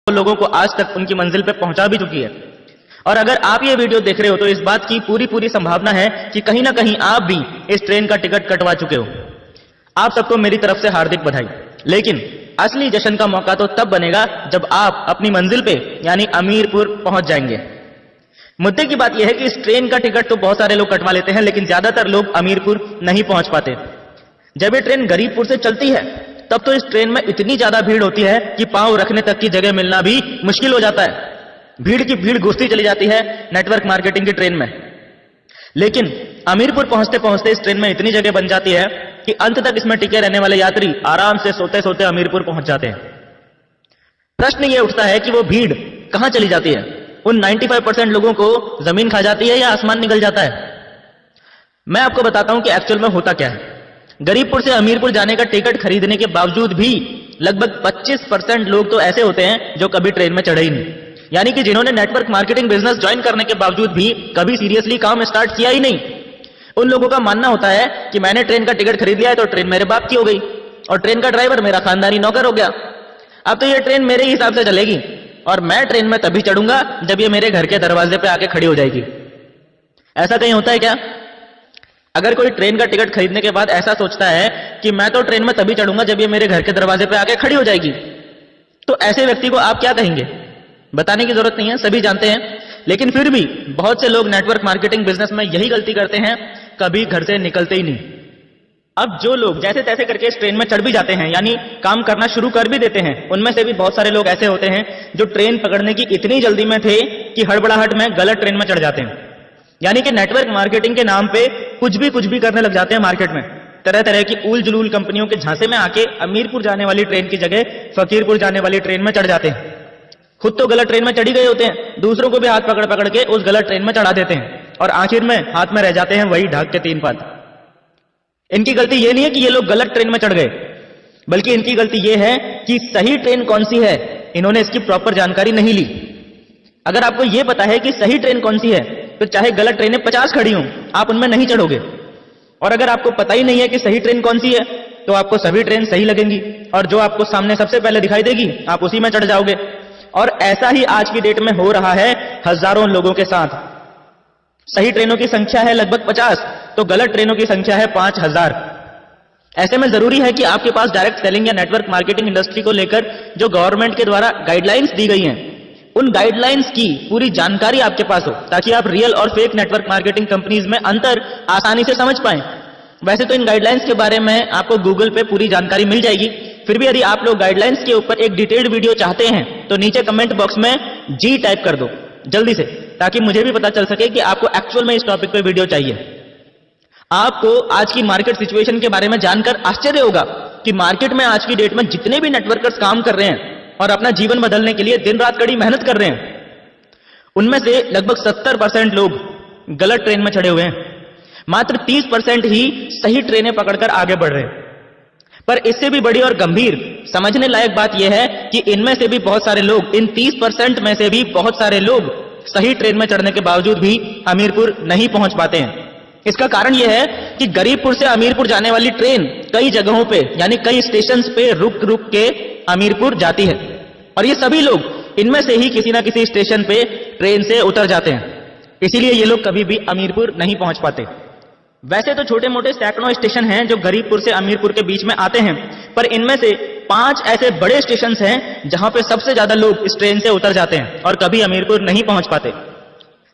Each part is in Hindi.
लोगों को आज तक उनकी मंजिल पे पहुंचा भी चुकी है। और अगर आप ये वीडियो देख रहे हो तो इस बात की पूरी संभावना है कि कहीं ना कहीं आप भी इस ट्रेन का टिकट कटवा चुके हो। आप सबको मेरी तरफ से हार्दिक बधाई। लेकिन असली जश्न का मौका तो तब बनेगा जब आप अपनी मंजिल पे यानी अमीरपुर पहुंच जाएंगे। मुद्दे की बात यह है कि इस ट्रेन का टिकट तो बहुत सारे लोग कटवा लेते हैं, लेकिन ज्यादातर लोग अमीरपुर नहीं पहुंच पाते। जब ये ट्रेन गरीबपुर से चलती है तब तो इस ट्रेन में इतनी ज्यादा भीड़ होती है कि पांव रखने तक की जगह मिलना भी मुश्किल हो जाता है। भीड़ की भीड़ घुसती चली जाती है नेटवर्क मार्केटिंग की ट्रेन में। लेकिन अमीरपुर पहुंचते पहुंचते इस ट्रेन में इतनी जगह बन जाती है कि अंत तक इसमें टिके रहने वाले यात्री आराम से सोते सोते अमीरपुर पहुंच जाते हैं। प्रश्न यह उठता है कि वो भीड़ कहां चली जाती है? उन 95% लोगों को जमीन खा जाती है या आसमान निकल जाता है? मैं आपको बताता हूं कि एक्चुअल में होता क्या है। गरीबपुर से अमीरपुर जाने का टिकट खरीदने के बावजूद भी लगभग 25% लोग तो ऐसे होते हैं जो कभी ट्रेन में चढ़े ही नहीं, यानी कि जिन्होंने नेटवर्क मार्केटिंग बिजनेस ज्वाइन करने के बावजूद भी कभी सीरियसली काम स्टार्ट किया ही नहीं। उन लोगों का मानना होता है कि मैंने ट्रेन का टिकट खरीद लिया है तो ट्रेन मेरे बाप की हो गई और ट्रेन का ड्राइवर मेरा खानदानी नौकर हो गया। अब तो ये ट्रेन मेरे हिसाब से चलेगी और मैं ट्रेन में तभी चढ़ूंगा जब ये मेरे घर के दरवाजे पे आके खड़ी हो जाएगी। ऐसा कहीं होता है क्या? अगर कोई ट्रेन का टिकट खरीदने के बाद ऐसा सोचता है कि मैं तो ट्रेन में तभी चढ़ूंगा जब ये मेरे घर के दरवाजे पे आके खड़ी हो जाएगी, तो ऐसे व्यक्ति को आप क्या कहेंगे? बताने की जरूरत नहीं है, सभी जानते हैं। लेकिन फिर भी बहुत से लोग नेटवर्क मार्केटिंग बिजनेस में यही गलती करते हैं, कभी घर से निकलते ही नहीं। अब जो लोग जैसे तैसे करके इस ट्रेन में चढ़ भी जाते हैं, यानी काम करना शुरू कर भी देते हैं, उनमें से भी बहुत सारे लोग ऐसे होते हैं जो ट्रेन पकड़ने की इतनी जल्दी में थे कि हड़बड़ाहट में गलत ट्रेन में चढ़ जाते हैं। यानी कि नेटवर्क मार्केटिंग के नाम पे कुछ भी करने लग जाते हैं मार्केट में। तरह तरह की उल जुलूल कंपनियों के झांसे में आके अमीरपुर जाने वाली ट्रेन की जगह फकीरपुर जाने वाली ट्रेन में चढ़ जाते हैं। खुद तो गलत ट्रेन में चढ़ी गए होते हैं, दूसरों को भी हाथ पकड़ पकड़ के उस गलत ट्रेन में चढ़ा देते हैं और आखिर में हाथ में रह जाते हैं वही ढाक के 3 पात। इनकी गलती यह नहीं है कि ये लोग गलत ट्रेन में चढ़ गए, बल्कि इनकी गलती यह है कि सही ट्रेन कौन सी है इन्होंने इसकी प्रॉपर जानकारी नहीं ली। अगर आपको यह पता है कि सही ट्रेन कौन सी है तो चाहे गलत ट्रेनें 50 खड़ी हों, आप उनमें नहीं चढ़ोगे। और अगर आपको पता ही नहीं है कि सही ट्रेन कौन सी है तो आपको सभी ट्रेन सही लगेंगी और जो आपको सामने सबसे पहले दिखाई देगी आप उसी में चढ़ जाओगे। और ऐसा ही आज की डेट में हो रहा है हजारों लोगों के साथ। सही ट्रेनों की संख्या है लगभग 50 तो गलत ट्रेनों की संख्या है 5000। ऐसे में जरूरी है कि आपके पास डायरेक्ट सेलिंग या नेटवर्क मार्केटिंग इंडस्ट्री को लेकर जो गवर्नमेंट के द्वारा गाइडलाइंस दी गई हैं, उन गाइडलाइंस की पूरी जानकारी आपके पास हो, ताकि आप रियल और फेक नेटवर्क मार्केटिंग कंपनीज में अंतर आसानी से समझ पाएं। वैसे तो इन गाइडलाइंस के बारे में आपको गूगल पे पूरी जानकारी मिल जाएगी, फिर भी यदि आप लोग गाइडलाइंस के ऊपर एक डिटेल्ड वीडियो चाहते हैं तो नीचे कमेंट बॉक्स में जी टाइप कर दो जल्दी से, ताकि मुझे भी पता चल सके कि आपको एक्चुअल में इस टॉपिक पे वीडियो चाहिए। आपको आज की मार्केट सिचुएशन के बारे में जानकर आश्चर्य होगा कि मार्केट में आज की डेट में जितने भी नेटवर्कर्स काम कर रहे हैं और अपना जीवन बदलने के लिए दिन रात कड़ी मेहनत कर रहे हैं, उनमें से लगभग 70% लोग गलत ट्रेन में चढ़े हुए हैं। मात्र 30% ही सही ट्रेनें पकड़कर आगे बढ़ रहे हैं। पर इससे भी बड़ी और गंभीर समझने लायक बात यह है कि इनमें से भी बहुत सारे लोग, इन 30% में से भी बहुत सारे लोग सही ट्रेन में चढ़ने के बावजूद भी अमीरपुर नहीं पहुंच पाते हैं। इसका कारण यह है कि गरीबपुर से अमीरपुर जाने वाली ट्रेन कई जगहों पे यानी कई स्टेशंस पे रुक रुक के अमीरपुर जाती है और ये सभी लोग इनमें से ही किसी ना किसी स्टेशन पे ट्रेन से उतर जाते हैं। इसीलिए ये लोग कभी भी अमीरपुर नहीं पहुंच पाते। वैसे तो छोटे मोटे सैकड़ों स्टेशन हैं जो गरीबपुर से अमीरपुर के बीच में आते हैं, पर इनमें से 5 ऐसे बड़े स्टेशन हैं जहां पे सबसे ज्यादा लोग इस ट्रेन से उतर जाते हैं और कभी अमीरपुर नहीं पहुंच पाते।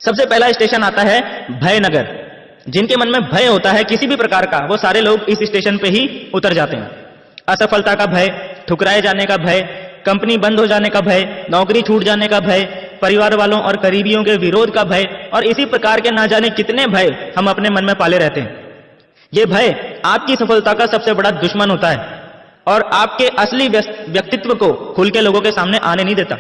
सबसे पहला स्टेशन आता है भयनगर। जिनके मन में भय होता है किसी भी प्रकार का, वो सारे लोग इस स्टेशन पे ही उतर जाते हैं। असफलता का भय, ठुकराए जाने का भय, कंपनी बंद हो जाने का भय, नौकरी छूट जाने का भय, परिवार वालों और करीबियों के विरोध का भय और इसी प्रकार के ना जाने कितने भय हम अपने मन में पाले रहते हैं। ये भय आपकी सफलता का सबसे बड़ा दुश्मन होता है और आपके असली व्यक्तित्व को खुल के लोगों के सामने आने नहीं देता।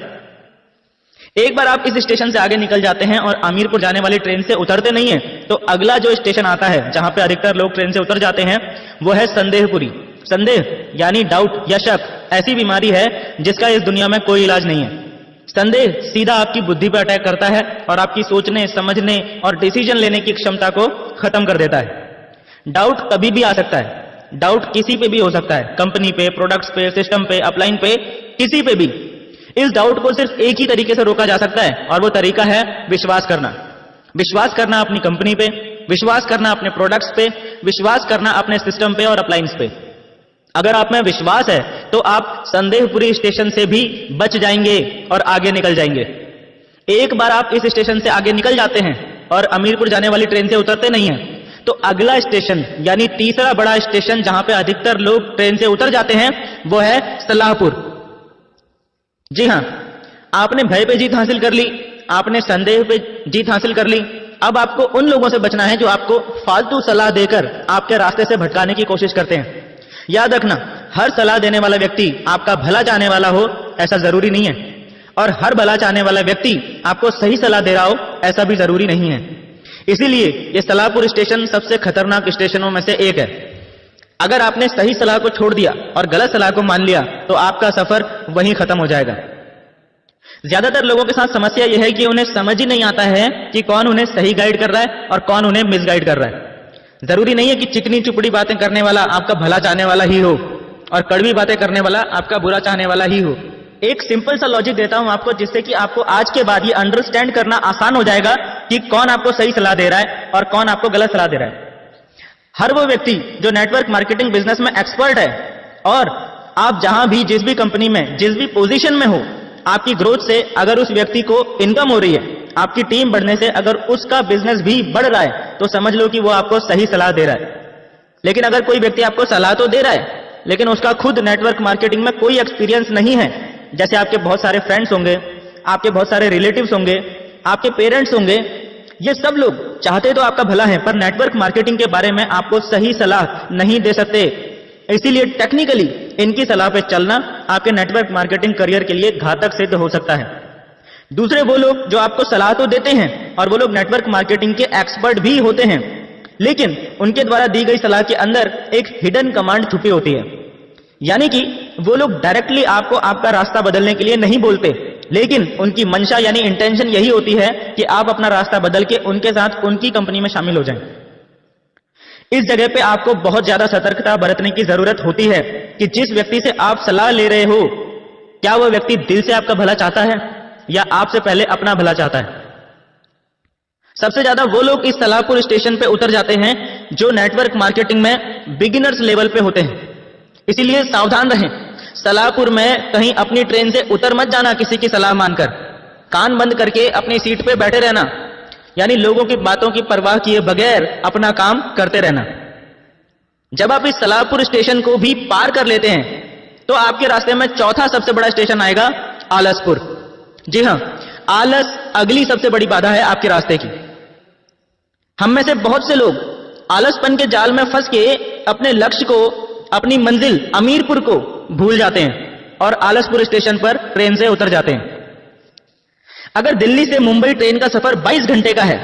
एक बार आप इस स्टेशन से आगे निकल जाते हैं और अमीरपुर जाने वाली ट्रेन से उतरते नहीं हैं, तो अगला जो स्टेशन आता है जहां पे अधिकतर लोग ट्रेन से उतर जाते हैं वो है संदेहपुरी। संदेह यानी डाउट या शक ऐसी बीमारी है जिसका इस दुनिया में कोई इलाज नहीं है। संदेह सीधा आपकी बुद्धि पर अटैक करता है और आपकी सोचने, समझने और डिसीजन लेने की क्षमता को खत्म कर देता है। डाउट कभी भी आ सकता है, डाउट किसी पे भी हो सकता है, कंपनी पे, प्रोडक्ट्स पे, सिस्टम पे, अपलाइन पे, किसी पे भी। इस डाउट को सिर्फ एक ही तरीके से रोका जा सकता है और वो तरीका है विश्वास करना। विश्वास करना अपनी कंपनी पे, विश्वास करना अपने प्रोडक्ट्स पे, विश्वास करना अपने सिस्टम पे और अप्लायंस पे। अगर आप में विश्वास है तो आप संदेहपुरी स्टेशन से भी बच जाएंगे और आगे निकल जाएंगे। एक बार आप इस स्टेशन से आगे निकल जाते हैं और अमीरपुर जाने वाली ट्रेन से उतरते नहीं हैं, तो अगला स्टेशन यानी तीसरा बड़ा स्टेशन जहां पे अधिकतर लोग ट्रेन से उतर जाते हैं वो है सलाहपुर। जी हां, आपने भय पे जीत हासिल कर ली, आपने संदेह पे जीत हासिल कर ली। अब आपको उन लोगों से बचना है जो आपको फालतू सलाह देकर आपके रास्ते से भटकाने की कोशिश करते हैं। याद रखना, हर सलाह देने वाला व्यक्ति आपका भला चाहने वाला हो ऐसा जरूरी नहीं है, और हर भला चाहने वाला व्यक्ति आपको सही सलाह दे रहा हो ऐसा भी जरूरी नहीं है। इसीलिए ये सलाहपुर स्टेशन सबसे खतरनाक स्टेशनों में से एक है। अगर आपने सही सलाह को छोड़ दिया और गलत सलाह को मान लिया तो आपका सफर वहीं खत्म हो जाएगा। ज्यादातर लोगों के साथ समस्या यह है कि उन्हें समझ ही नहीं आता है कि कौन उन्हें सही गाइड कर रहा है और कौन उन्हें मिसगाइड कर रहा है। जरूरी नहीं है कि चिकनी चुपड़ी बातें करने वाला आपका भला चाहने वाला ही हो और कड़वी बातें करने वाला आपका बुरा चाहने वाला ही हो। एक सिंपल सा लॉजिक देता हूं आपको, जिससे कि आपको आज के बाद ये अंडरस्टैंड करना आसान हो जाएगा कि कौन आपको सही सलाह दे रहा है और कौन आपको गलत सलाह दे रहा है। हर वो व्यक्ति जो नेटवर्क मार्केटिंग बिजनेस में एक्सपर्ट है, और आप जहां भी जिस भी कंपनी में जिस भी पोजीशन में हो, आपकी ग्रोथ से अगर उस व्यक्ति को इनकम हो रही है, आपकी टीम बढ़ने से अगर उसका बिजनेस भी बढ़ रहा है, तो समझ लो कि वो आपको सही सलाह दे रहा है। लेकिन अगर कोई व्यक्ति आपको सलाह तो दे रहा है लेकिन उसका खुद नेटवर्क मार्केटिंग में कोई एक्सपीरियंस नहीं है, जैसे आपके बहुत सारे फ्रेंड्स होंगे, आपके बहुत सारे रिलेटिव्स होंगे, आपके पेरेंट्स होंगे, ये सब लोग चाहते तो आपका भला है पर नेटवर्क मार्केटिंग के बारे में आपको सही सलाह नहीं दे सकते। इसीलिए टेक्निकली इनकी सलाह पे चलना आपके नेटवर्क मार्केटिंग करियर के लिए घातक सिद्ध हो सकता है। दूसरे वो लोग जो आपको सलाह तो देते हैं और वो लोग नेटवर्क मार्केटिंग के एक्सपर्ट भी होते हैं, लेकिन उनके द्वारा दी गई सलाह के अंदर एक हिडन कमांड छुपी होती है। यानी कि वो लोग डायरेक्टली आपको आपका रास्ता बदलने के लिए नहीं बोलते, लेकिन उनकी मंशा यानी इंटेंशन यही होती है कि आप अपना रास्ता बदल के उनके साथ उनकी कंपनी में शामिल हो जाएं। इस जगह पे आपको बहुत ज्यादा सतर्कता बरतने की जरूरत होती है कि जिस व्यक्ति से आप सलाह ले रहे हो, क्या वह व्यक्ति दिल से आपका भला चाहता है या आपसे पहले अपना भला चाहता है। सबसे ज्यादा वो लोग इस सलाहपुर स्टेशन पे उतर जाते हैं जो नेटवर्क मार्केटिंग में बिगिनर्स लेवल पे होते हैं। इसीलिए सावधान रहें, सलाहपुर में कहीं अपनी ट्रेन से उतर मत जाना किसी की सलाह मानकर। कान बंद करके अपनी सीट पे बैठे रहना, यानी लोगों की बातों की परवाह किए बगैर अपना काम करते रहना। जब आप इस सलाहपुर स्टेशन को भी पार कर लेते हैं तो आपके रास्ते में चौथा सबसे बड़ा स्टेशन आएगा आलसपुर। जी हां, आलस अगली सबसे बड़ी बाधा है आपके रास्ते की। हम में से बहुत से लोग आलसपन के जाल में फंस के अपने लक्ष्य को, अपनी मंजिल अमीरपुर को भूल जाते हैं और आलसपुर स्टेशन पर ट्रेन से उतर जाते हैं। अगर दिल्ली से मुंबई ट्रेन का सफर 22 घंटे का है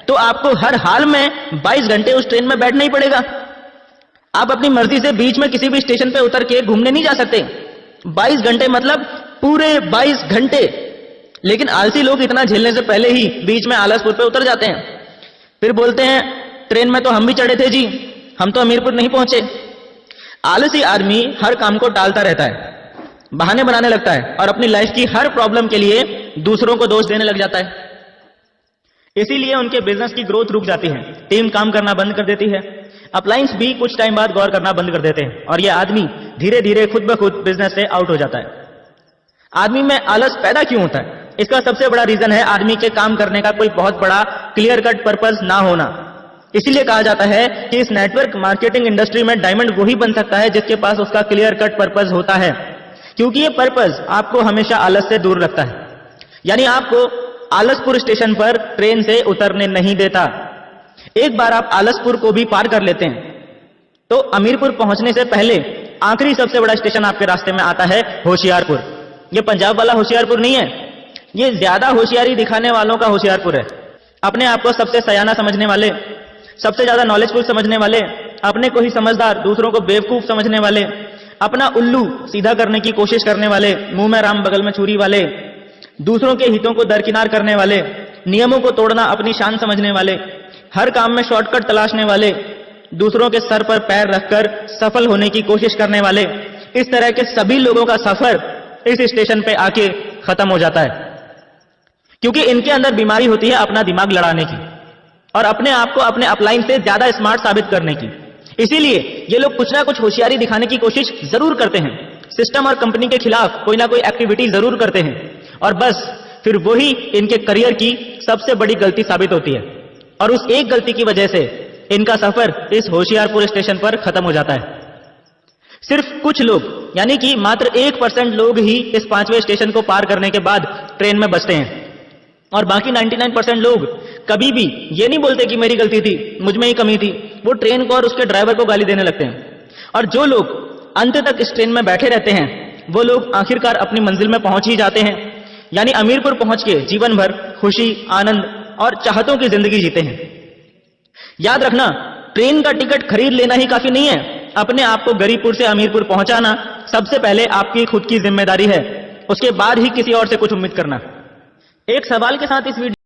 तो आपको हर हाल में 22 घंटे उस ट्रेन में बैठना ही पड़ेगा। आप अपनी मर्जी से बीच में किसी भी स्टेशन पे उतर के घूमने नहीं जा सकते। 22 घंटे मतलब पूरे 22 घंटे। लेकिन आलसी लोग इतना झेलने से पहले ही बीच में आलसपुर पे उतर जाते हैं, फिर बोलते हैं ट्रेन में तो हम भी चढ़े थे जी, हम तो अमीरपुर नहीं पहुंचे। आलसी आदमी हर काम को टालता रहता है, बहाने बनाने लगता है और अपनी लाइफ की हर प्रॉब्लम के लिए दूसरों को दोष देने लग जाता है। इसीलिए उनके बिजनेस की ग्रोथ रुक जाती है, टीम काम करना बंद कर देती है, अपलायंस भी कुछ टाइम बाद गौर करना बंद कर देते हैं और यह आदमी धीरे धीरे खुद ब खुद बिजनेस से आउट हो जाता है। आदमी में आलस पैदा क्यों होता है? इसका सबसे बड़ा रीजन है आदमी के काम करने का कोई बहुत बड़ा क्लियर कट पर्पस ना होना। इसीलिए कहा जाता है कि इस नेटवर्क मार्केटिंग इंडस्ट्री में डायमंड वही बन सकता है जिसके पास उसका क्लियर कट पर्पस होता है, क्योंकि ये पर्पस आपको हमेशा आलस से दूर रखता है। यानी आपको आलसपुर स्टेशन पर ट्रेन से उतरने नहीं देता। एक बार आप आलसपुर को भी पार कर लेते हैं तो अमीरपुर पहुंचने से पहले आखिरी सबसे बड़ा स्टेशन आपके रास्ते में आता है होशियारपुर। ये पंजाब वाला होशियारपुर नहीं है, ये ज्यादा होशियारी दिखाने वालों का होशियारपुर है। अपने आप को सबसे सयाना समझने वाले, सबसे ज्यादा नॉलेजफुल समझने वाले, अपने को ही समझदार दूसरों को बेवकूफ समझने वाले, अपना उल्लू सीधा करने की कोशिश करने वाले, मुंह में राम बगल में छुरी वाले, दूसरों के हितों को दरकिनार करने वाले, नियमों को तोड़ना अपनी शान समझने वाले, हर काम में शॉर्टकट तलाशने वाले, दूसरों के सर पर पैर रखकर सफल होने की कोशिश करने वाले, इस तरह के सभी लोगों का सफर इस स्टेशन पे आके खत्म हो जाता है, क्योंकि इनके अंदर बीमारी होती है अपना दिमाग लड़ाने की और अपने आप को अपने अपलाइन से ज्यादा स्मार्ट साबित करने की। इसीलिए ये लोग कुछ ना कुछ होशियारी दिखाने की कोशिश जरूर करते हैं, सिस्टम और कंपनी के खिलाफ कोई ना कोई एक्टिविटी जरूर करते हैं, और बस फिर वही इनके करियर की सबसे बड़ी गलती साबित होती है। और उस एक गलती की वजह से इनका सफर इस होशियारपुर स्टेशन पर खत्म हो जाता है। सिर्फ कुछ लोग, यानी कि मात्र 1% लोग ही इस 5वें स्टेशन को पार करने के बाद ट्रेन में बचते हैं, और बाकी 99% लोग कभी भी ये नहीं बोलते कि मेरी गलती थी, मुझ में ही कमी थी। वो ट्रेन को और उसके ड्राइवर को गाली देने लगते हैं। और जो लोग अंत तक इस ट्रेन में बैठे रहते हैं, वो लोग आखिरकार अपनी मंजिल में पहुंच ही जाते हैं, यानी अमीरपुर पहुंच के जीवन भर खुशी, आनंद और चाहतों की जिंदगी जीते हैं। याद रखना, ट्रेन का टिकट खरीद लेना ही काफी नहीं है, अपने आप को गरीबपुर से अमीरपुर पहुंचाना सबसे पहले आपकी खुद की जिम्मेदारी है, उसके बाद ही किसी और से कुछ उम्मीद करना। एक सवाल के साथ इस वीडियो